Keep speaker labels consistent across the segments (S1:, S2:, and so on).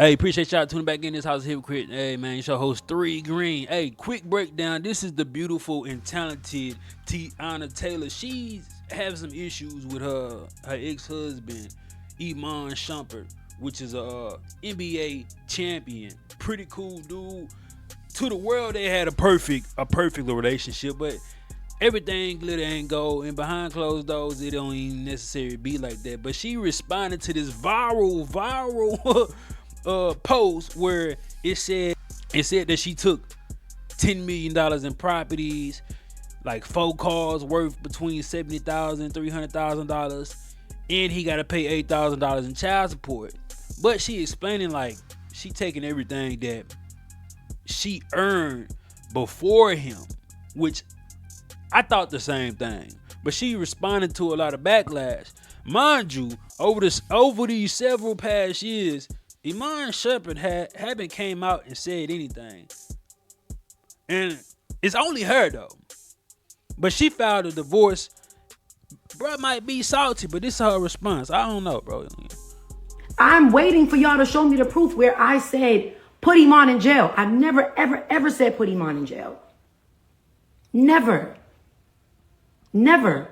S1: Hey, appreciate y'all tuning back in this house hypocrite. Hey man, it's your host 3 Green. Hey, quick breakdown. This is the beautiful and talented Teyana Taylor. She's having some issues with her ex-husband, Iman Shumpert, which is a NBA champion. Pretty cool dude. To the world, they had a perfect relationship, but everything glitter and gold, and behind closed doors, it don't even necessarily be like that. But she responded to this viral post where it said that she took $10 million in properties, like 4 cars worth between $70,000 and $300,000, and he got to pay $8,000 in child support. But she explaining like she taking everything that she earned before him, which I thought the same thing. But she responded to a lot of backlash. Mind you, over these several past years, Iman Shumpert haven't came out and said anything. And it's only her though. But she filed a divorce. Bro might be salty, but this is her response. I don't know, bro.
S2: I'm waiting for y'all to show me the proof where I said put Iman in jail. I've never, ever, ever said put Iman in jail. Never. Never.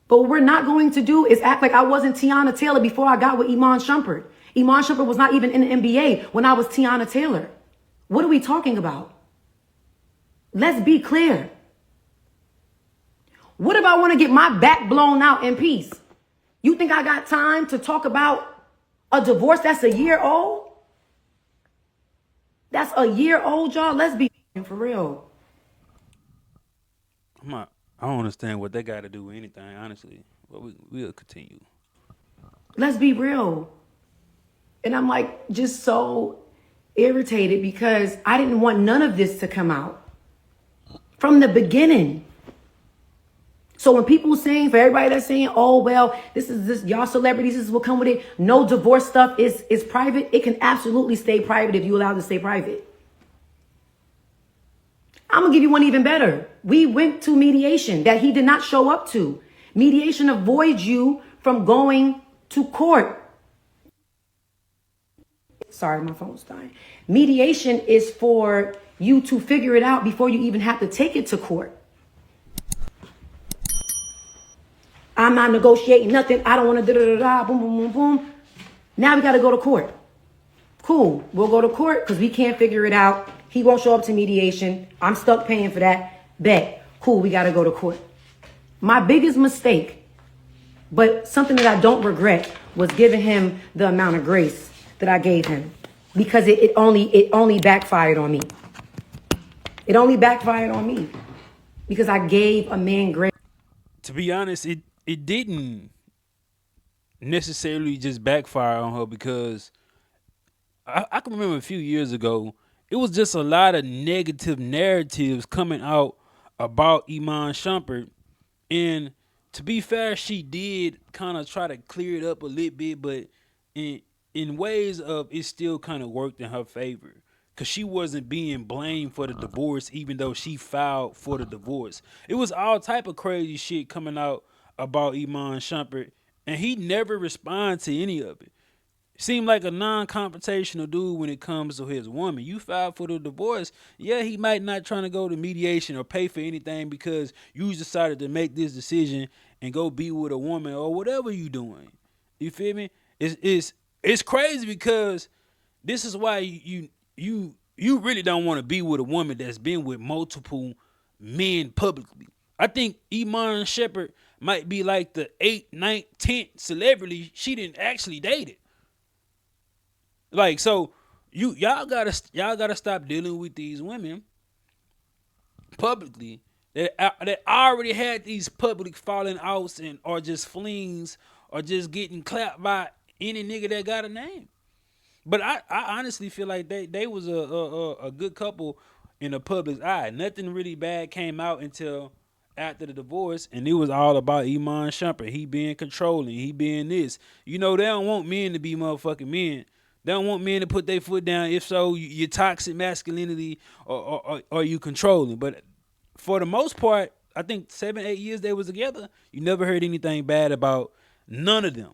S2: But what we're not going to do is act like I wasn't Teyana Taylor before I got with Iman Shumpert. Iman Shumpert was not even in the NBA when I was Teyana Taylor. What are we talking about? Let's be clear. What if I want to get my back blown out in peace? You think I got time to talk about a divorce that's a year old? That's a year old, y'all. Let's be for real.
S1: I don't understand what they got to do with anything, honestly. But we'll continue.
S2: Let's be real. And I'm like just so irritated because I didn't want none of this to come out from the beginning. So when people saying, for everybody that's saying, oh, well, this y'all celebrities, this is what come with it. No divorce stuff is private. It can absolutely stay private if you allow it to stay private. I'm going to give you one even better. We went to mediation that he did not show up to. Mediation avoids you from going to court. Sorry, my phone's dying. Mediation is for you to figure it out before you even have to take it to court. I'm not negotiating nothing. I don't want to da-da-da-da, boom, boom, boom, boom. Now we got to go to court. Cool. We'll go to court because we can't figure it out. He won't show up to mediation. I'm stuck paying for that. Bet. Cool. We got to go to court. My biggest mistake, but something that I don't regret, was giving him the amount of grace that I gave him because it only backfired on me. It only backfired on me because I gave a man grace.
S1: To be honest, it didn't necessarily just backfire on her because I can remember a few years ago, it was just a lot of negative narratives coming out about Iman Shumpert. And to be fair, she did kind of try to clear it up a little bit, but in ways of it still kind of worked in her favor. Because she wasn't being blamed for the divorce, even though she filed for the divorce. It was all type of crazy shit coming out about Iman Shumpert, and he never responded to any of it. Seemed like a non-confrontational dude when it comes to his woman. You filed for the divorce. Yeah, he might not trying to go to mediation or pay for anything because you decided to make this decision and go be with a woman or whatever you doing. You feel me? It's crazy because this is why you really don't want to be with a woman that's been with multiple men publicly. I think Iman Shumpert might be like the 8th, 9th, 10th celebrity she didn't actually date it. Like, so y'all gotta stop dealing with these women publicly that already had these public falling outs and or just flings or just getting clapped by any nigga that got a name. But I honestly feel like they was a good couple in the public's eye. Nothing really bad came out until after the divorce, and it was all about Iman Shumpert. He being controlling, he being this. You know, they don't want men to be motherfucking men. They don't want men to put their foot down. If so, you're toxic masculinity or you controlling. But for the most part, I think 7-8 years they was together, you never heard anything bad about none of them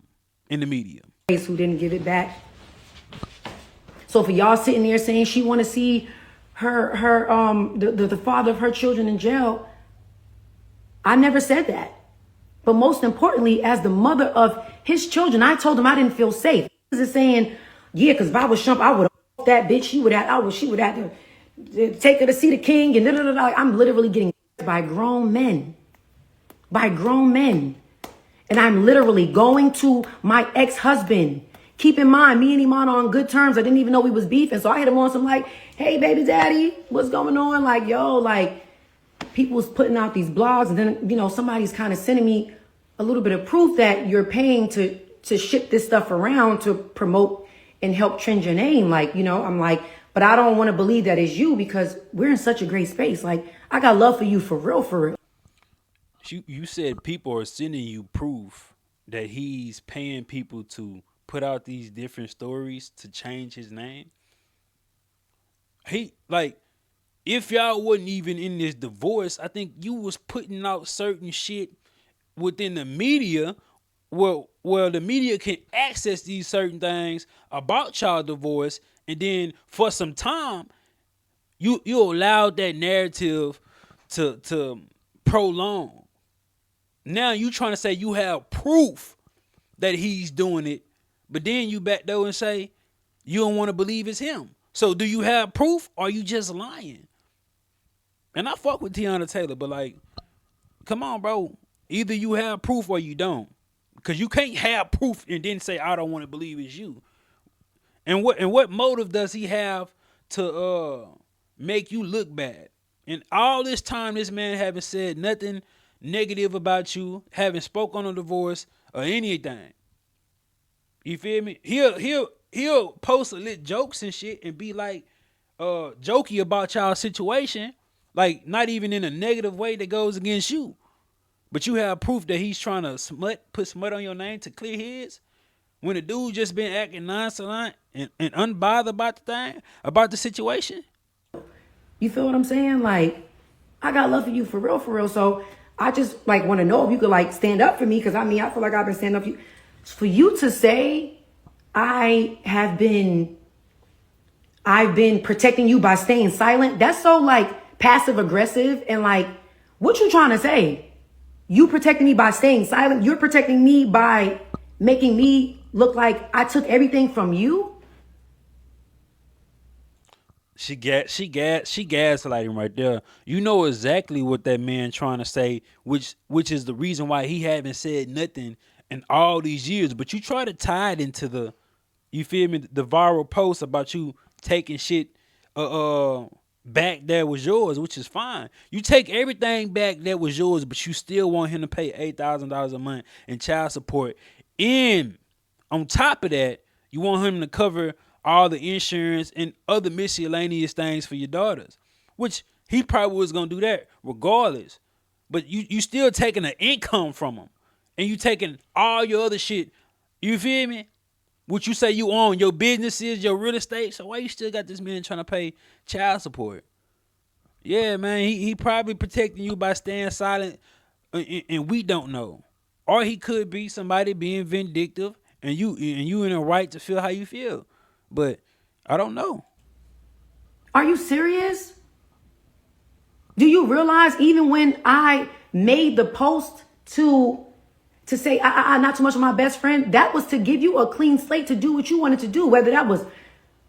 S1: in the media.
S2: Who didn't give it back. So for y'all sitting there saying she want to see the father of her children in jail, I never said that. But most importantly, as the mother of his children, I told him I didn't feel safe. He was saying, yeah, because if I was Shump, I would have that bitch. She would have to take her to see the king and da, da, da, da. I'm literally getting by grown men. By grown men. And I'm literally going to my ex-husband. Keep in mind, me and Iman are on good terms. I didn't even know we was beefing. So I hit him on some like, hey, baby daddy, what's going on? Like, yo, like, people was putting out these blogs. And then, somebody's kind of sending me a little bit of proof that you're paying to ship this stuff around to promote and help trend your name. Like, I'm like, but I don't want to believe that it's you because we're in such a great space. Like, I got love for you for real, for real.
S1: You said people are sending you proof that he's paying people to put out these different stories to change his name. He like if y'all wasn't even in this divorce, I think you was putting out certain shit within the media where the media can access these certain things about y'all divorce, and then for some time you allowed that narrative to prolong. Now you trying to say you have proof that he's doing it, but then you back door and say you don't want to believe it's him. So do you have proof or are you just lying? And I fuck with Teyana Taylor, but like, come on, bro. Either you have proof or you don't. Because you can't have proof and then say I don't want to believe it's you. And what motive does he have to make you look bad? And all this time this man haven't said nothing negative about you, haven't spoke on a divorce or anything. You feel me? He'll post a lit jokes and shit and be like jokey about y'all situation, like not even in a negative way that goes against you. But you have proof that he's trying to put smut on your name to clear his. When the dude just been acting nonchalant and unbothered about the situation.
S2: You feel what I'm saying? Like, I got love for you for real, for real. So I just like want to know if you could like stand up for me, because I feel like I've been standing up for you. For you to say I've been protecting you by staying silent, that's so like passive aggressive. And like, what you trying to say? You protecting me by staying silent? You're protecting me by making me look like I took everything from you?
S1: She gaslighting right there. You know exactly what that man trying to say, which is the reason why he haven't said nothing in all these years. But you try to tie it into the, you feel me, the viral post about you taking shit back that was yours, which is fine. You take everything back that was yours, but you still want him to pay $8,000 a month in child support. And on top of that, you want him to cover all the insurance and other miscellaneous things for your daughters, which he probably was gonna do that regardless. But you still taking an income from him, and you taking all your other shit. You feel me? What you say you own, your businesses, your real estate. So why you still got this man trying to pay child support? Yeah, man, he probably protecting you by staying silent, and we don't know. Or he could be somebody being vindictive, and you in a right to feel how you feel. But I don't know.
S2: Are you serious? Do you realize even when I made the post to say I not too much of my best friend, that was to give you a clean slate to do what you wanted to do, whether that was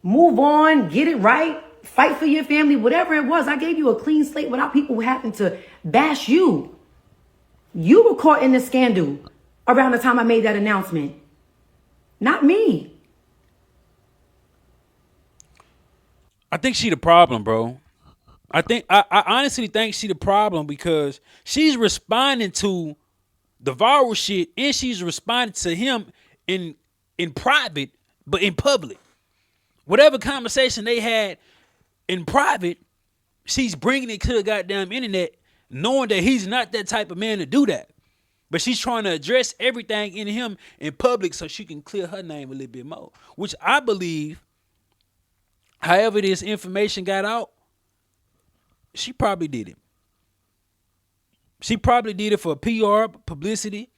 S2: move on, get it right, fight for your family, whatever it was. I gave you a clean slate without people having to bash you. You were caught in the scandal around the time I made that announcement, not me.
S1: I think she the problem, bro. I honestly think she the problem because she's responding to the viral shit and she's responding to him in private, but in public. Whatever conversation they had in private, she's bringing it to the goddamn internet, knowing that he's not that type of man to do that. But she's trying to address everything in him in public so she can clear her name a little bit more, which I believe, however this information got out, she probably did it. She probably did it for PR, publicity.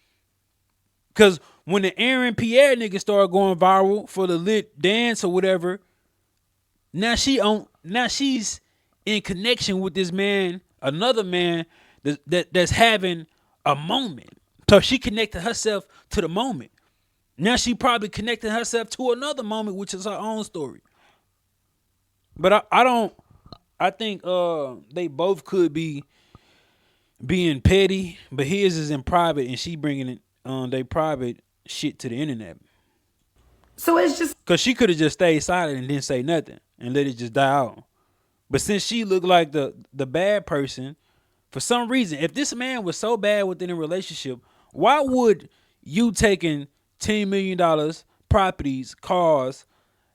S1: Because when the Aaron Pierre nigga started going viral for the lit dance or whatever, Now she's in connection with this man, another man that's having a moment. So she connected herself to the moment. Now she probably connected herself to another moment, which is her own story. But I don't. I think they both could be being petty, but his is in private, and she bringing it they private shit to the internet.
S2: So it's just
S1: Cause she could have just stayed silent and didn't say nothing and let it just die out. But since she looked like the bad person, for some reason, if this man was so bad within a relationship, why would you taking $10 million, properties, cars,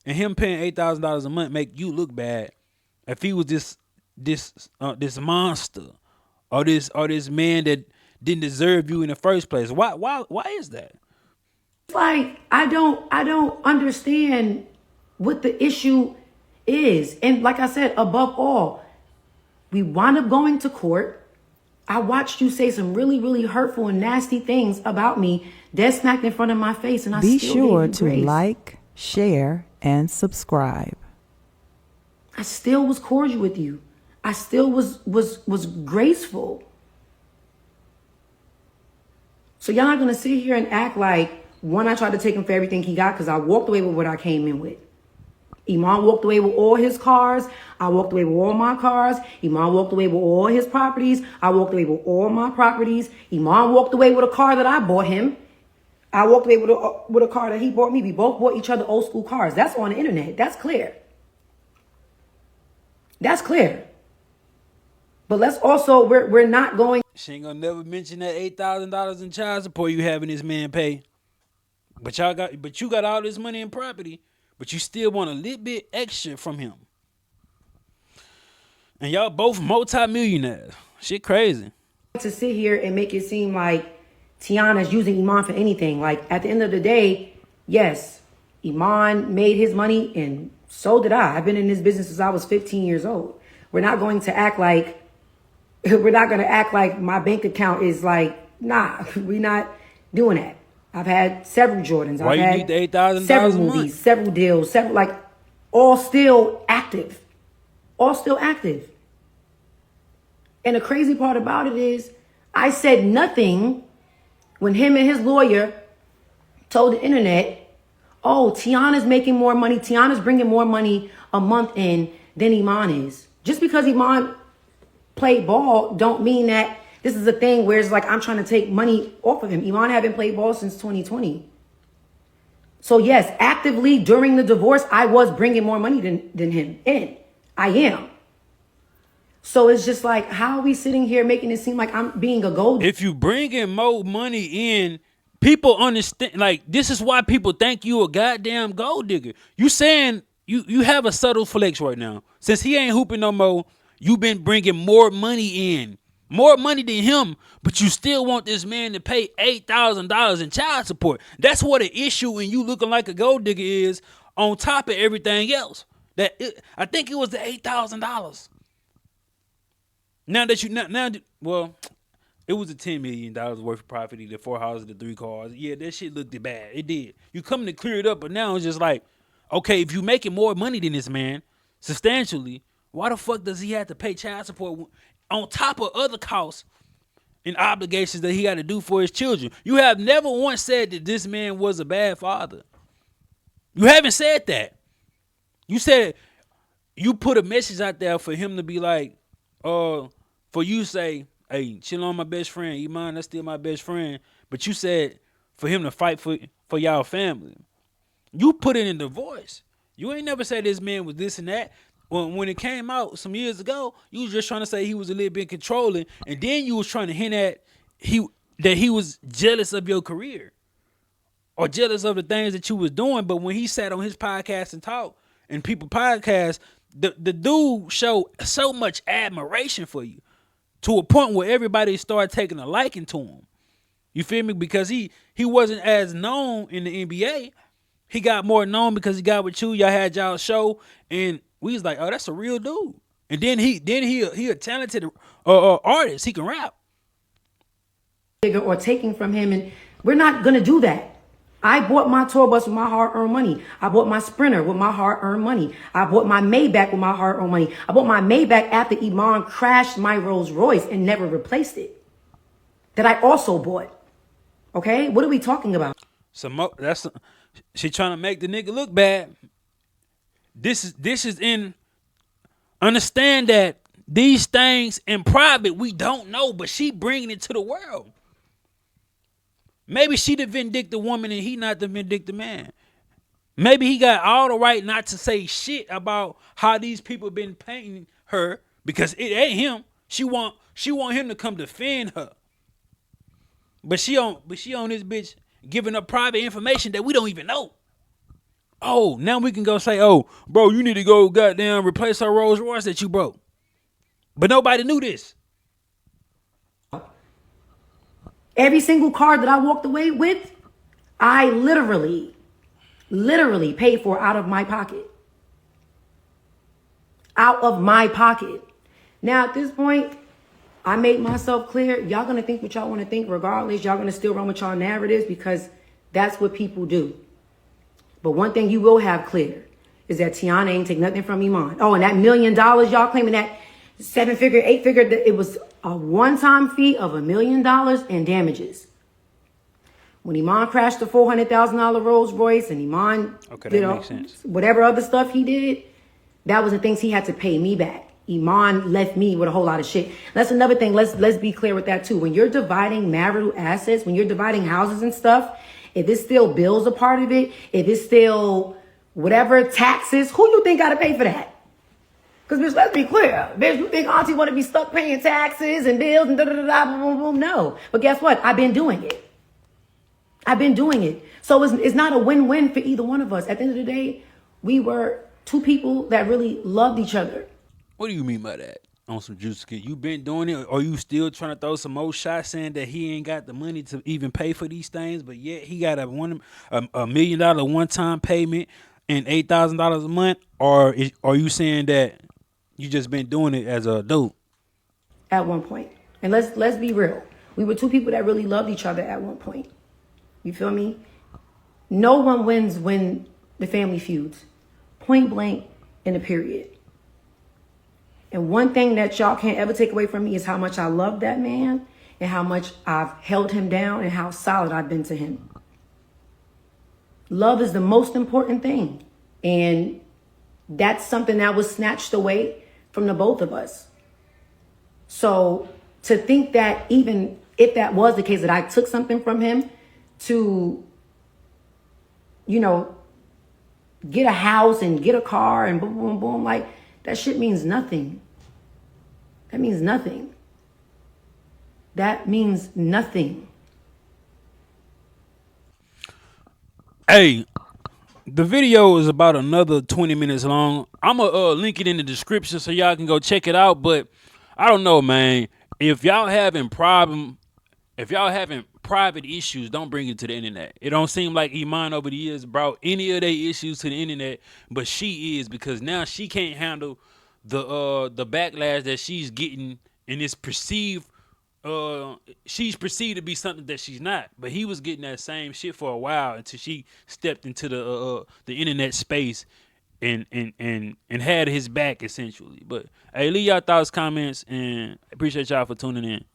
S1: and him paying $8,000 a month make you look bad? If he was this monster or this man that didn't deserve you in the first place, why is that?
S2: like I don't understand what the issue is. And like I said, above all, we wound up going to court. I watched you say some really, really hurtful and nasty things about me, dead smacked in front of my face, and I
S3: Be
S2: still
S3: sure
S2: gave you
S3: to
S2: grace.
S3: like, share, and subscribe.
S2: I still was cordial with you. I still was graceful. So y'all not gonna sit here and act like one, I tried to take him for everything he got, because I walked away with what I came in with. Iman walked away with all his cars. I walked away with all my cars. Iman walked away with all his properties. I walked away with all my properties. Iman walked away with a car that I bought him. I walked away with a car that he bought me. We both bought each other old school cars. That's on the internet. That's clear. That's clear. But let's also, we're not going.
S1: She ain't gonna never mention that $8,000 in child support you having this man pay. But you got all this money in property, but you still want a little bit extra from him. And y'all both multi-millionaires. Shit crazy.
S2: To sit here and make it seem like Teyana's using Iman for anything. Like, at the end of the day, yes, Iman made his money and so did I. I've been in this business since I was 15 years old. We're not going to act like my bank account is like, nah, we're not doing that. I've had several Jordans.
S1: Why
S2: I've
S1: you
S2: had
S1: need the $8,000
S2: several
S1: a month?
S2: movies, several deals, all still active. All still active. And the crazy part about it is, I said nothing when him and his lawyer told the internet, oh, Teyana's making more money. Teyana's bringing more money a month in than Iman is. Just because Iman played ball don't mean that this is a thing where it's like I'm trying to take money off of him. Iman haven't played ball since 2020. So yes, actively during the divorce, I was bringing more money than him in. I am. So it's just like, how are we sitting here making it seem like I'm being a gold?
S1: If you bring in more money in, people understand. Like, this is why people think you a goddamn gold digger. You saying you have a subtle flex right now. Since he ain't hooping no more, you been bringing more money in. More money than him, but you still want this man to pay $8,000 in child support. That's what the issue in you looking like a gold digger is, on top of everything else. I think it was the $8,000. Now that well, it was a $10 million worth of property, the 4 houses, the 3 cars. Yeah, that shit looked bad. It did. You coming to clear it up, but now it's just like, okay, if you making more money than this man, substantially, why the fuck does he have to pay child support on top of other costs and obligations that he got to do for his children? You have never once said that this man was a bad father. You haven't said that. You said you put a message out there for him to be like, for you to say, hey, chill on my best friend, Iman, that's still my best friend. But you said for him to fight for y'all family. You put it in the voice. You ain't never said this man was this and that. When it came out some years ago, you was just trying to say he was a little bit controlling, and then you was trying to hint at that he was jealous of your career or jealous of the things that you was doing. But when he sat on his podcast and talked, and people podcast, the dude showed so much admiration for you to a point where everybody started taking a liking to him. You feel me? Because he wasn't as known in the NBA. He got more known because he got with you. Y'all had y'all show, and we was like, oh, that's a real dude. And then he a talented artist. He can rap.
S2: Or taking from him, and we're not gonna do that. I bought my tour bus with my hard-earned money. I bought my Sprinter with my hard-earned money. I bought my Maybach with my hard-earned money. I bought my Maybach after Iman crashed my Rolls Royce and never replaced it. That I also bought. Okay? What are we talking about?
S1: She trying to make the nigga look bad. This is in understand that these things in private we don't know, but she bringing it to the world. Maybe she the vindictive woman and he not the vindictive man. Maybe he got all the right not to say shit about how these people been painting her because it ain't him. She want him to come defend her. But she on this bitch giving up private information that we don't even know. Oh, now we can go say, oh, bro, you need to go goddamn replace her Rolls Royce that you broke. But nobody knew this.
S2: Every single car that I walked away with, I literally paid for out of my pocket. Out of my pocket. Now, at this point, I made myself clear. Y'all going to think what y'all want to think regardless. Y'all going to still run with y'all narratives because that's what people do. But one thing you will have clear is that Teyana ain't take nothing from Iman. Oh, and that $1 million y'all claiming that 7-figure, 8-figure, it was a one-time fee of $1 million in damages. When Iman crashed the $400,000 Rolls Royce and Iman,
S1: makes sense.
S2: Whatever other stuff he did, that was the things he had to pay me back. Iman left me with a whole lot of shit. That's another thing. Let's be clear with that too. When you're dividing marital assets, when you're dividing houses and stuff, if it's still bills a part of it, if it's still whatever taxes, who you think got to pay for that? Because, bitch, let's be clear. Bitch, you think auntie want to be stuck paying taxes and bills and da-da-da-da, boom, boom, boom? No. But guess what? I've been doing it. So it's not a win-win for either one of us. At the end of the day, we were two people that really loved each other.
S1: What do you mean by that? On some juice skin, you been doing it, or you still trying to throw some more shots saying that he ain't got the money to even pay for these things, but yet he got a $1 million one-time payment and $8,000 a month, or are you saying that you just been doing it as a adult?
S2: At one point, and let's be real, we were two people that really loved each other at one point. You feel me? No one wins when the family feuds, point blank, in a period. And one thing that y'all can't ever take away from me is how much I love that man and how much I've held him down and how solid I've been to him. Love is the most important thing. And that's something that was snatched away from the both of us. So to think that even if that was the case, that I took something from him to, get a house and get a car and boom, boom, boom, like that shit means nothing. That means nothing. That means nothing.
S1: Hey, the video is about another 20 minutes long. I'm going to link it in the description so y'all can go check it out. But I don't know, man. If y'all having private issues, don't bring it to the internet. It don't seem like Iman over the years brought any of their issues to the internet, but she is, because now she can't handle the backlash that she's getting, and it's perceived. She's perceived to be something that she's not. But he was getting that same shit for a while until she stepped into the internet space and had his back essentially. But hey, leave y'all thoughts, comments, and appreciate y'all for tuning in.